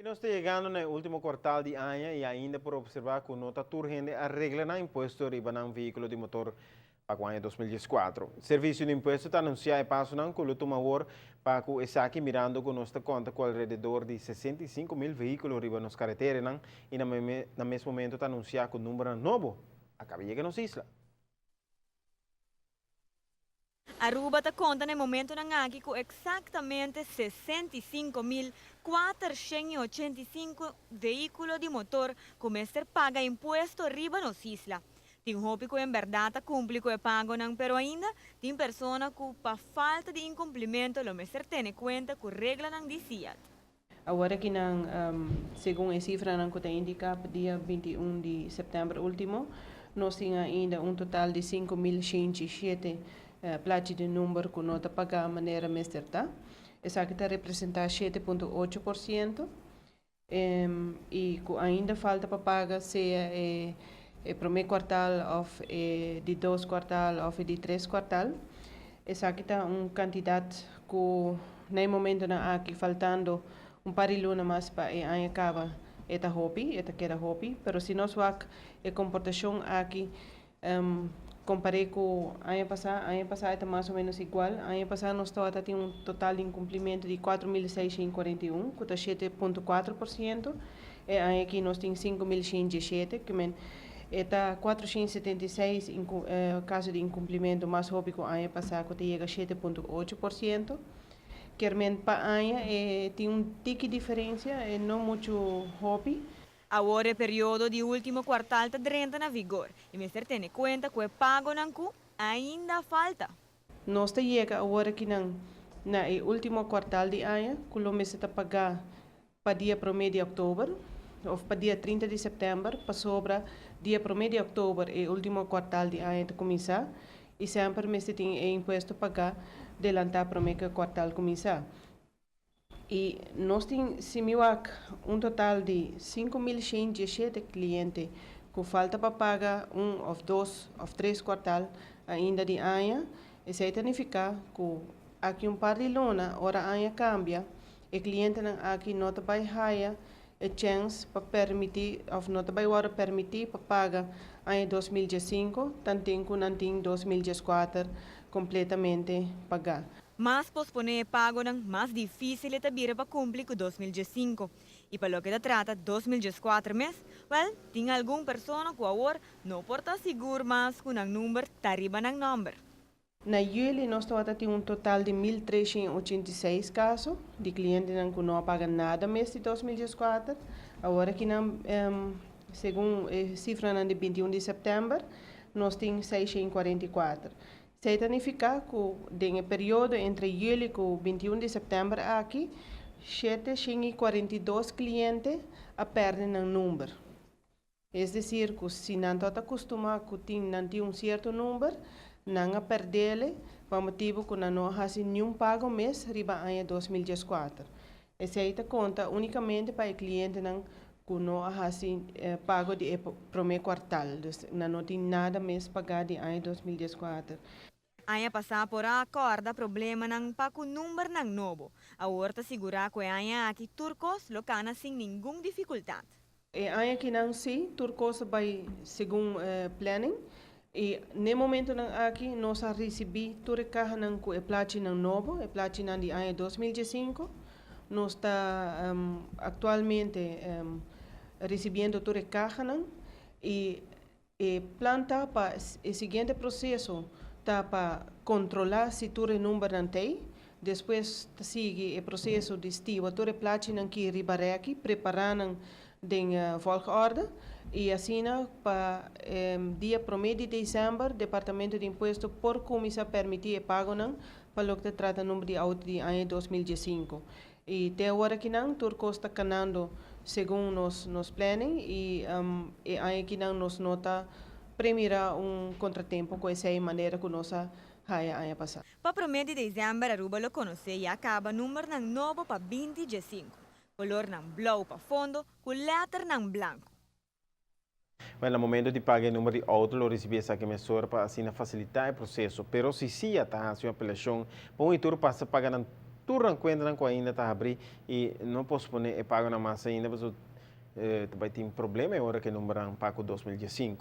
Nós estamos chegando no último quartal de ano e ainda por observar que nota urgente a regra na imposto riba na veículo de motor para o ano 2014. O serviço de imposto está anunciado e passo não com o último hora para que o aqui mirando com nossa conta com alrededor de 65 mil veículos riba nos carreteras e no mesmo momento está anunciado que o número novo acaba de chegar nos islas. Aruba ta conta no momento na aqui com exatamente 65.485 veículos de motor começar a pagar imposto riba nos isla. Tem roupa que em verdade cumpre com o pago não, pero ainda tem pessoas que por falta de incumprimento lo mesmo tem conta com regra não dizia. Agora que não, segundo a cifra não que tem indicado, dia 21 de setembro último, nós tínhamos ainda total de 5.107 plates de número que nós pagamos de maneira mesterta. Essa aqui representa 7,8%. E que ainda falta para pagar seja o primeiro quartal ou de 2 quartal ou de 3 quartal. Essa aqui está quantidade que no momento na aqui faltando par de luna mais para a acaba eta hobby, eta queda hobby, pero se nós vak a comportação aqui comparei com ano passado está mais ou menos igual. Ano passado nós tem total de incumprimento de 4.641, que está 7,4%. E ano aqui nós temos 5.117, que está 476 caso de incumprimento mais hobby que ano passado, que chega a 7,8%. Que para ano tem tique diferença, não muito hobby. Agora o período de último quartal está dentro na vigor e me tem conta que o pago não ainda falta. Nós chega agora que na último quartal de ano, que o mês está pagar para dia 1 de outubro ou para dia 30 de setembro, para sobra dia 1 de outubro e último quartal de ano está começar e sempre mês tem imposto pagar delantar para o quartal começar. E nós temos total de 5.117 clientes que falta para pagar ou 2 ou 3 quartal ainda de ano. Isso significa que aqui par de luna, ora ano cambia, e cliente aqui não vai hire a chance para permitir, ou não vai permitir para pagar ano 2015, tanto que não tem 2014 completamente pagar. Mas posponer o pago é mais difícil de vir para cumprir com 2015. E para o que se trata 2014 mês, tem alguma pessoa que agora não porta seguro mais com o número arriba no número. Na julho, nós temos total de 1.386 casos de clientes que não pagam nada mês de 2014. Agora que segundo a cifra de 21 de setembro, nós temos 644. Significa que no período entre julho e 21 de setembro aqui, 742 clientes a perder no número. É dizer, que se não está acostumado não tem certo número, não a perder, por motivo que não faz nenhum pago mês riba ano 2014. Essa conta unicamente para o cliente que não faz pago de primeiro quartal, não tem nada mês pagar de ano 2014. Aya passar por a corda problema ng pakunumber ng nobo. Agora segurar que aya aqui turcos locana sem nenhuma dificuldade. Aya que não sim, turcos vai segundo planning. E no momento aqui nós recebi toda carga ng que platina novo, e platina de ano 2015. Nós está atualmente recebendo toda carga e planta para o seguinte processo para controlar se todo o número não tem. Depois sigue o processo de estiva toda a platina que ribaré aqui, preparando de volgorde. E assim, para dia 1 de dezembro, o Departamento de Imposto por começar a permitir o pago para o que trata o número de auto de ano 2015. E até agora que não, Turco está canando segundo nos planning e ano que não nos nota primeira contratempo com essa maneira que nós haya passado. Para 1 de dezembro, Aruba lo conhece e acaba número ng novo para 2015. Color ng blue para fundo, com letra ng branco. No momento de pagar o número de auto, eu recebi essa para assim facilitar o processo. Pero se sim está a sua apelação, bom, e tudo passa a pagar turno cuenta com ainda está abrir e não pospone e pago na massa ainda, mas vai ter um problema agora que não vai pago 2015.